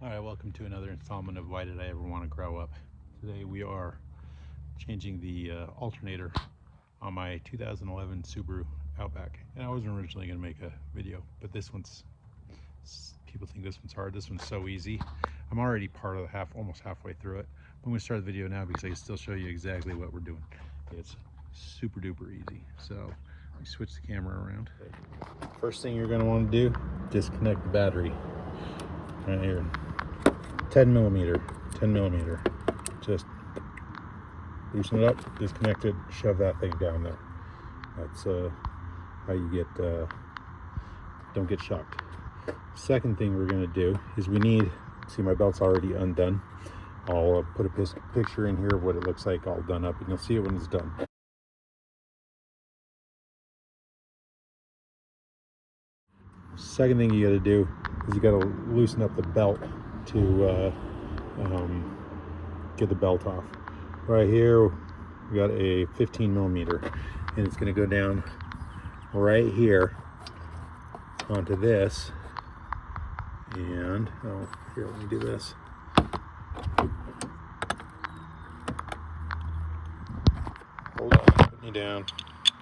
Alright, welcome to another installment of Why Did I Ever Want to Grow Up? Today we are changing the alternator on my 2011 Subaru Outback. And I wasn't originally going to make a video, but this one's, people think this one's hard. This one's so easy. I'm already part of the almost halfway through it. I'm going to start the video now because I can still show you exactly what we're doing. It's super duper easy. So let me switch the camera around. First thing you're going to want to do, disconnect the battery right here. 10 millimeter, just loosen it up, disconnect it, shove that thing down there. That's how you get, don't get shocked. Second thing we're gonna do is we need, see my belt's already undone. I'll put a picture in here of what it looks like all done up and you'll see it when it's done. Second thing you gotta do is you gotta loosen up the belt to get the belt off. Right here we got a 15 millimeter and it's going to go down right here onto this, and oh, here, let me do this. Hold on, put me down,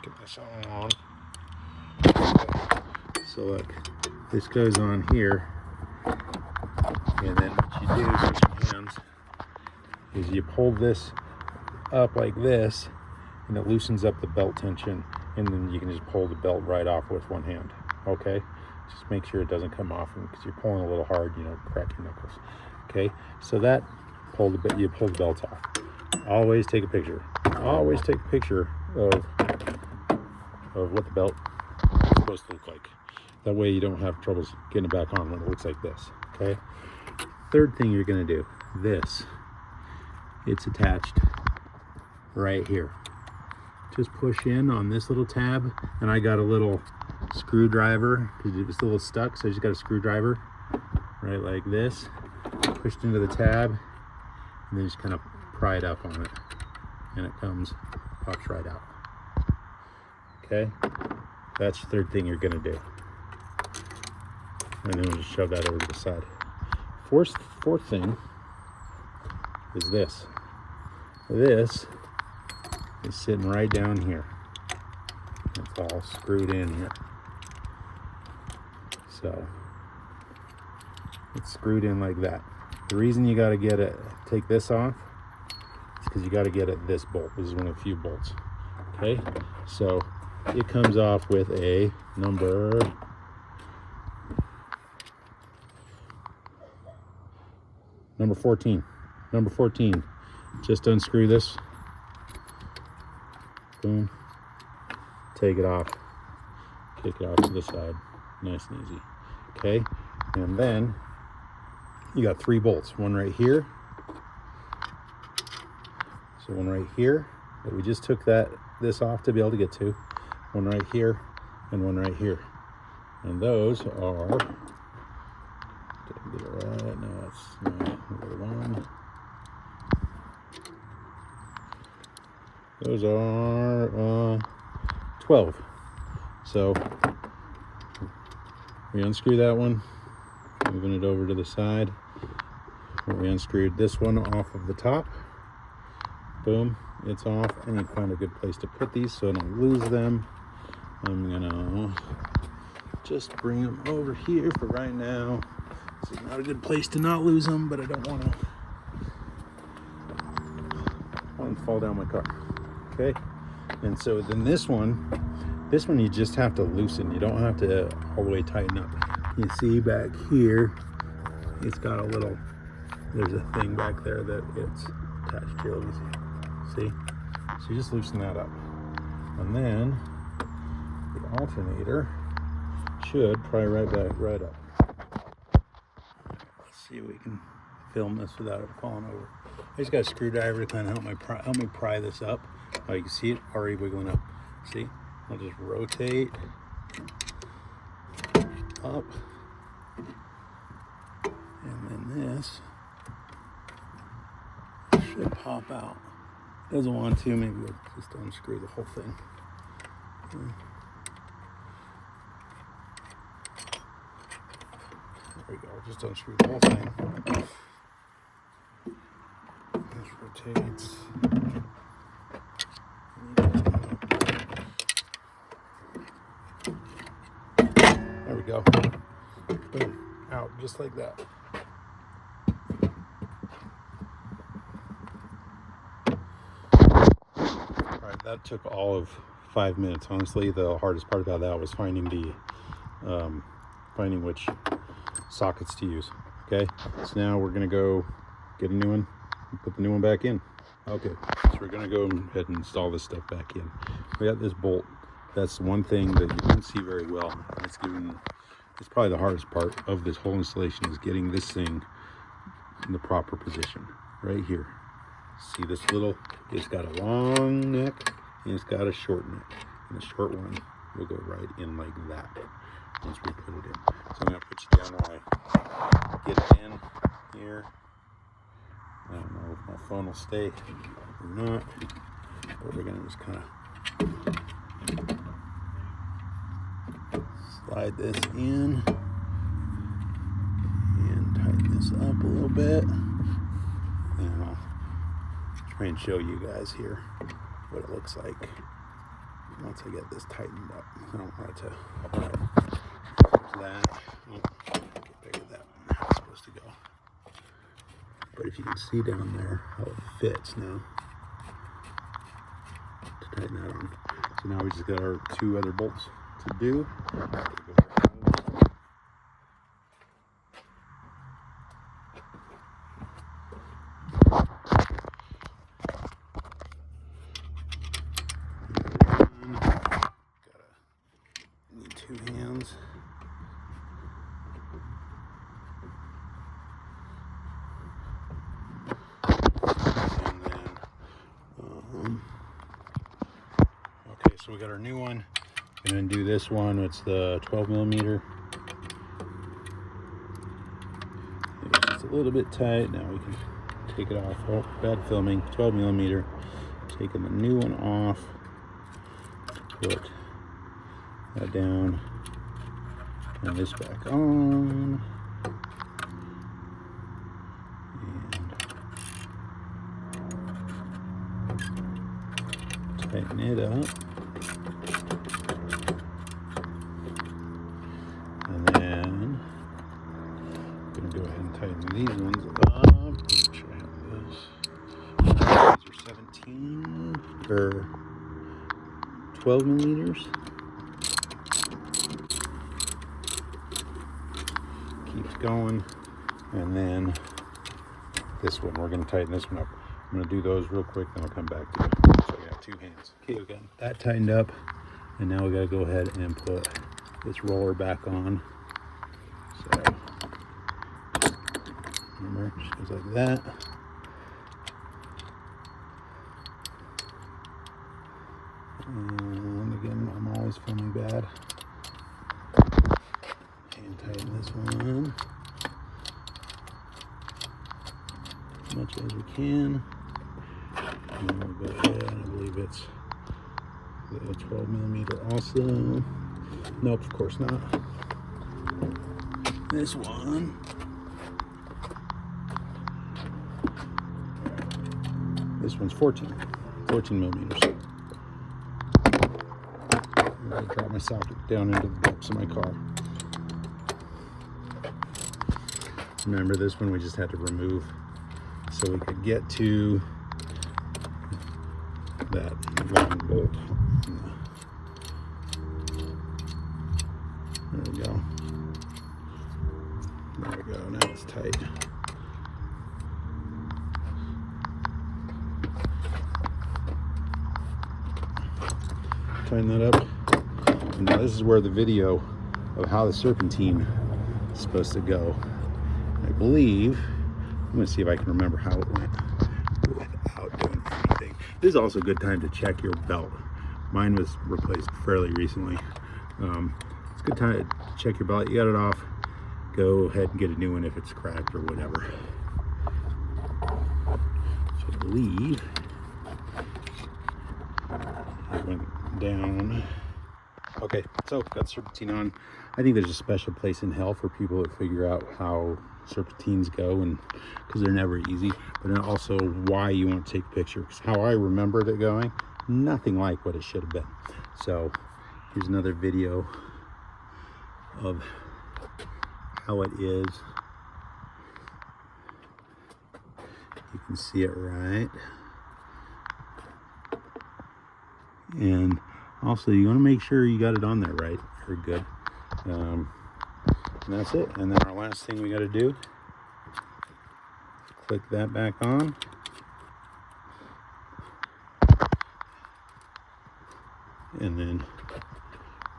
get this on. Okay. So look, this goes on here, and then what you do with your hands is you pull this up like this and it loosens up the belt tension, and then you can just pull the belt right off with one hand. Okay, just make sure it doesn't come off because you're pulling a little hard, you know, crack your knuckles. Okay, so that you pull the belt off. Always take a picture of what the belt is supposed to look like. That way you don't have troubles getting it back on when it looks like this. Okay, third thing you're going to do, this, it's attached right here. Just push in on this little tab, and I got a little screwdriver because it was a little stuck, so I just got a screwdriver right like this, pushed into the tab, and then just kind of pry it up on it, and it pops right out. Okay, that's the third thing you're going to do, and then we'll just shove that over to the side. Fourth thing is this. This is sitting right down here. It's all screwed in here. So it's screwed in like that. The reason you got to take this off is because you got to get at this bolt. This is one of the few bolts. Okay, so it comes off with a number 14. Number 14. Just unscrew this. Boom. Take it off. Kick it off to the side. Nice and easy. Okay. And then you got 3 bolts. One right here. So one right here that we just took this off to be able to get to. One right here and one right here. And those are, did I get it right? No, that's not the one. Those are 12. So we unscrew that one, moving it over to the side. We unscrewed this one off of the top. Boom, it's off. I need to find a good place to put these so I don't lose them. I'm gonna just bring them over here for right now. This is not a good place to not lose them, but I don't want to fall down my car. Okay, and so then this one you just have to loosen. You don't have to all the way tighten up. You see back here, it's got a little, there's a thing back there that it's attached to. Let me see. So you just loosen that up, and then the alternator should pry right up. Let's see if we can film this without it falling over. I just got a screwdriver to kind of help me pry this up. Oh, you can see it already wiggling up. See? I'll just rotate up, and then this should pop out. Doesn't want to. Maybe we'll just unscrew the whole thing. Okay. we go. Just unscrew the whole thing. This rotates. There we go. Boom. Out just like that. Alright, that took all of 5 minutes. Honestly, the hardest part about that was finding which sockets to use. Okay, so now we're gonna go get a new one and put the new one back in. Okay, so we're gonna go ahead and install this stuff back in. We got this bolt. That's one thing that you don't see very well. It's probably the hardest part of this whole installation, is getting this thing in the proper position. Right here. See this little, it's got a long neck and it's got a short neck. And the short one will go right in like that once we put it in. So I'm gonna put you down while I get it in here. I don't know if my phone will stay or not, but we're gonna just kind of slide this in and tighten this up a little bit, and I'll try and show you guys here what it looks like once I get this tightened up. I don't want it to that. Oh, get bigger than how it's supposed to go. But if you can see down there how it fits now, to tighten that on. So now we just got our 2 other bolts to do. Need 2 hands. Okay, so we got our new one. I'm gonna do this one. It's the 12 millimeter. It's just a little bit tight. Now we can take it off. Oh, bad filming. 12 millimeter. Taking the new one off. Put that down. Turn this back on. And tighten it up. And then I'm gonna go ahead and tighten these ones up. Make sure I have this. These are 17 or 12 millimeters. Keeps going. And then this one, we're gonna tighten this one up. I'm gonna do those real quick, then I'll come back to it. So we got 2 hands. Okay, we got that tightened up, and now we gotta go ahead and put this roller back on. So remember, it just goes like that. And again, I'm always filming bad. And tighten this one as much as we can. And then we'll go ahead, I believe it's the 12 millimeter also. Nope, of course not. This one. This one's 14 millimeters. I'm gonna drop my socket down into the depths of my car. Remember, this one we just had to remove so we could get to that long bolt. There we go. There we go. Now it's tight. Tighten that up. And now this is where the video of how the serpentine is supposed to go. I believe, I'm going to see if I can remember how it went without doing anything. This is also a good time to check your belt. Mine was replaced fairly recently. It's a good time to check your belt. You got it off, go ahead and get a new one if it's cracked or whatever. So I believe it went down Okay, so got serpentine on. I think there's a special place in hell for people that figure out how serpentines go, and because they're never easy, but then also why you want to take a picture. Because how I remembered it going, nothing like what it should have been. So here's another video of how it is. You can see it right. And also you want to make sure you got it on there right. Very good. And that's it. And then our last thing we got to do, click that back on. And then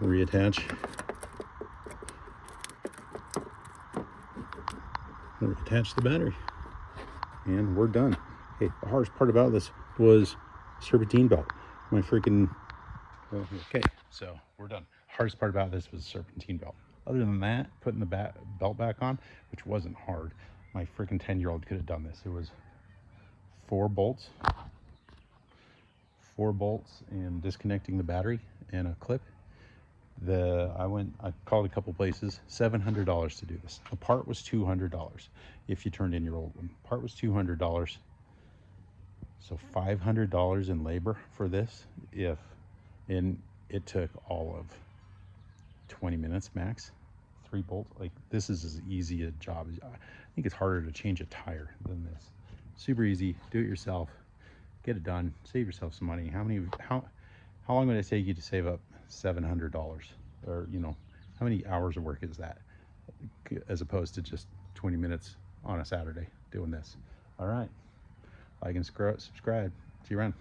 reattach the battery. And we're done. Okay, the hardest part about this was serpentine belt. My freaking... Okay, so we're done. Hardest part about this was serpentine belt. Other than that, putting the belt back on, which wasn't hard. My freaking 10-year-old could have done this. It was four bolts and disconnecting the battery and a clip. I called a couple places, $700 to do this. The part was $200 if you turned in your old one. The part was $200. So $500 in labor for this, and it took all of 20 minutes max. 3 bolts. Like, this is as easy a job as, I think it's harder to change a tire than this. Super easy, do it yourself, get it done, save yourself some money. How long would it take you to save up $700? Or, you know, how many hours of work is that, as opposed to just 20 minutes on a Saturday doing this? All right, like and subscribe. See you around.